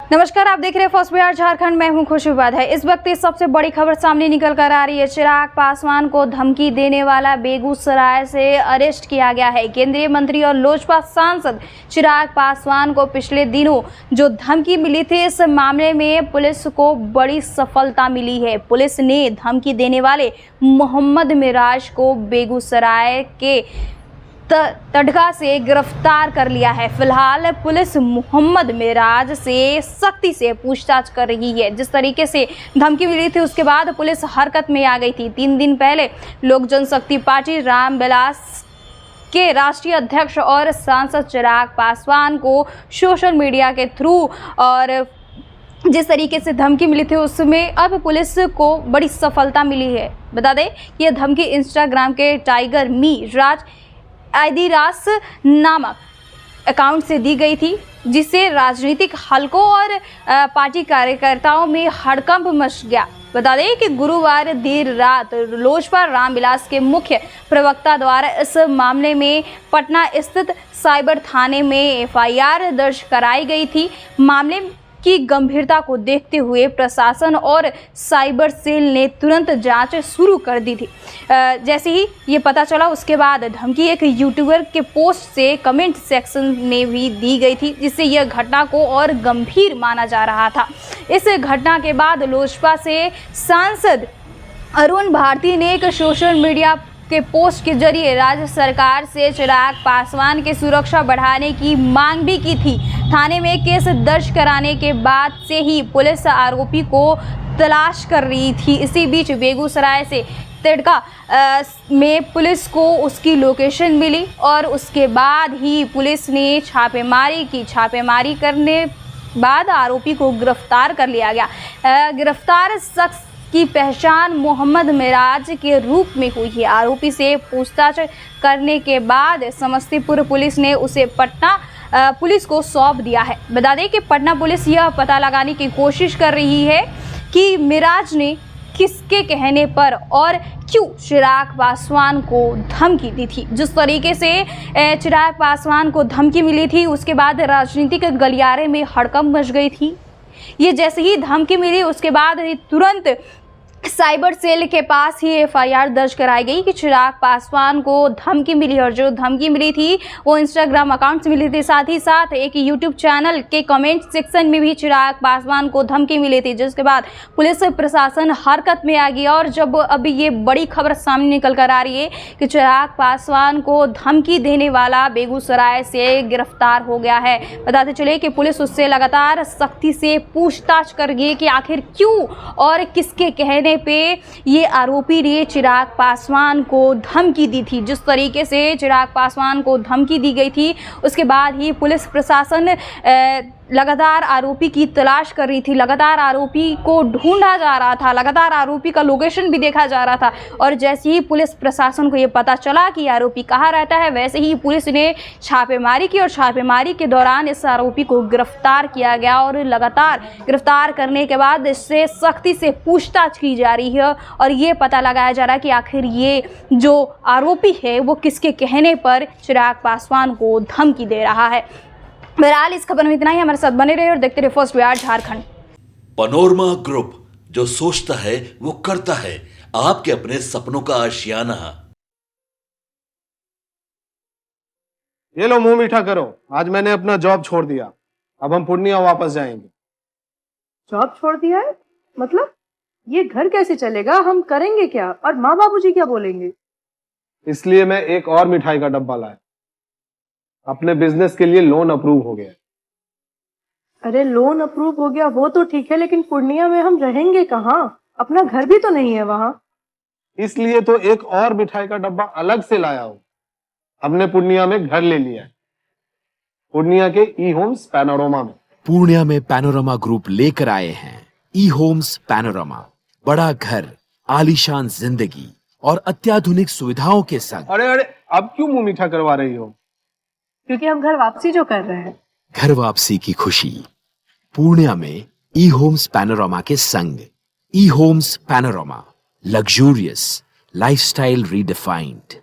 नमस्कार, आप देख रहे हैं फर्स्ट बिहार झारखंड। मैं हूं खुशी उपाध्याय। इस वक्त इस सबसे बड़ी खबर सामने निकल कर आ रही है। चिराग पासवान को धमकी देने वाला बेगूसराय से अरेस्ट किया गया है। केंद्रीय मंत्री और लोजपा सांसद चिराग पासवान को पिछले दिनों जो धमकी मिली थी, इस मामले में पुलिस को बड़ी सफलता मिली है। पुलिस ने धमकी देने वाले मोहम्मद मिराज को बेगूसराय के तड़का से गिरफ्तार कर लिया है। फिलहाल पुलिस मोहम्मद मिराज से सख्ती से पूछताछ कर रही है। जिस तरीके से धमकी मिली थी, उसके बाद पुलिस हरकत में आ गई थी। 3 दिन पहले लोक जनशक्ति पार्टी रामविलास के राष्ट्रीय अध्यक्ष और सांसद चिराग पासवान को सोशल मीडिया के थ्रू और जिस तरीके से धमकी मिली थी, उसमें अब पुलिस को बड़ी सफलता मिली है। बता दें कि यह धमकी इंस्टाग्राम के टाइगर मी राज आदिरास नामक अकाउंट से दी गई थी, जिससे राजनीतिक हलकों और पार्टी कार्यकर्ताओं में हड़कंप मच गया। बता दें कि गुरुवार देर रात लोजपा रामविलास के मुख्य प्रवक्ता द्वारा इस मामले में पटना स्थित साइबर थाने में एफआईआर दर्ज कराई गई थी। मामले की गंभीरता को देखते हुए प्रशासन और साइबर सेल ने तुरंत जांच शुरू कर दी थी। जैसे ही ये पता चला, उसके बाद धमकी एक यूट्यूबर के पोस्ट से कमेंट सेक्शन में भी दी गई थी, जिससे यह घटना को और गंभीर माना जा रहा था। इस घटना के बाद लोजपा से सांसद अरुण भारती ने एक सोशल मीडिया के पोस्ट के जरिए राज्य सरकार से चिराग पासवान की सुरक्षा बढ़ाने की मांग भी की थी। थाने में केस दर्ज कराने के बाद से ही पुलिस आरोपी को तलाश कर रही थी। इसी बीच बेगूसराय से तड़का में पुलिस को उसकी लोकेशन मिली और उसके बाद ही पुलिस ने छापेमारी की। छापेमारी करने बाद आरोपी को गिरफ्तार कर लिया गया। गिरफ्तार शख्स की पहचान मोहम्मद मिराज के रूप में हुई है। आरोपी से पूछताछ करने के बाद समस्तीपुर पुलिस ने उसे पटना पुलिस को सौंप दिया है। बता दें कि पटना पुलिस यह पता लगाने की कोशिश कर रही है कि मिराज ने किसके कहने पर और क्यों चिराग पासवान को धमकी दी थी। जिस तरीके से चिराग पासवान को धमकी मिली थी, उसके बाद राजनीतिक गलियारे में हड़कंप मच गई थी। ये जैसे ही धमकी मिली, उसके बाद तुरंत साइबर सेल के पास ही एफआईआर दर्ज कराई गई कि चिराग पासवान को धमकी मिली, और जो धमकी मिली थी वो इंस्टाग्राम अकाउंट से मिली थी। साथ ही साथ एक यूट्यूब चैनल के कमेंट सेक्शन में भी चिराग पासवान को धमकी मिली थी, जिसके बाद पुलिस प्रशासन हरकत में आ गया। और जब अभी ये बड़ी खबर सामने निकल कर आ रही है कि चिराग पासवान को धमकी देने वाला बेगूसराय से गिरफ्तार हो गया है। बताते चले कि पुलिस उससे लगातार सख्ती से पूछताछ कर रही है कि आखिर क्यों और किसके कहने पे ये आरोपी ने चिराग पासवान को धमकी दी थी। जिस तरीके से चिराग पासवान को धमकी दी गई थी, उसके बाद ही पुलिस प्रशासन लगातार आरोपी की तलाश कर रही थी। लगातार आरोपी को ढूंढा जा रहा था, लगातार आरोपी का लोकेशन भी देखा जा रहा था। और जैसे ही पुलिस प्रशासन को ये पता चला कि आरोपी कहाँ रहता है, वैसे ही पुलिस ने छापेमारी की और छापेमारी के दौरान इस आरोपी को गिरफ्तार किया गया। और लगातार गिरफ्तार करने के बाद इससे सख्ती से पूछताछ की जा रही है और ये पता लगाया जा रहा है कि आखिर ये जो आरोपी है वो किसके कहने पर चिराग पासवान को धमकी दे रहा है। बहरहाल इस खबर में इतना ही। हमारे साथ बने रहे और देखते रहे first Bihar Jharkhand. Panorama group, जो सोचता है वो करता है। आपके अपने सपनों का आशियाना। ये लो, मुंह मीठा करो। आज मैंने अपना जॉब छोड़ दिया। अब हम पूर्णिया वापस जाएंगे। जॉब छोड़ दिया है? मतलब ये घर कैसे चलेगा? हम करेंगे क्या? और माँ बाबूजी क्या बोलेंगे? इसलिए मैं एक और मिठाई का डब्बा लाया। अपने बिजनेस के लिए लोन अप्रूव हो गया। अरे लोन अप्रूव हो गया वो तो ठीक है, लेकिन पूर्णिया में हम रहेंगे कहाँ? अपना घर भी तो नहीं है वहाँ। इसलिए तो एक और मिठाई का डब्बा अलग से लाया हूँ। हमने पूर्णिया में घर ले लिया है, पूर्णिया के ई होम्स पैनोरमा में। पूर्णिया में पैनोरमा ग्रुप लेकर आए हैं ई होम्स पैनोरमा। बड़ा घर, आलीशान जिंदगी और अत्याधुनिक सुविधाओं के संग। अरे अब क्यों मुंह मीठा करवा रही हो? क्योंकि हम घर वापसी जो कर रहे हैं। घर वापसी की खुशी पूर्णिया में ई होम्स पैनोरमा के संग। ई Homes Panorama, luxurious lifestyle redefined.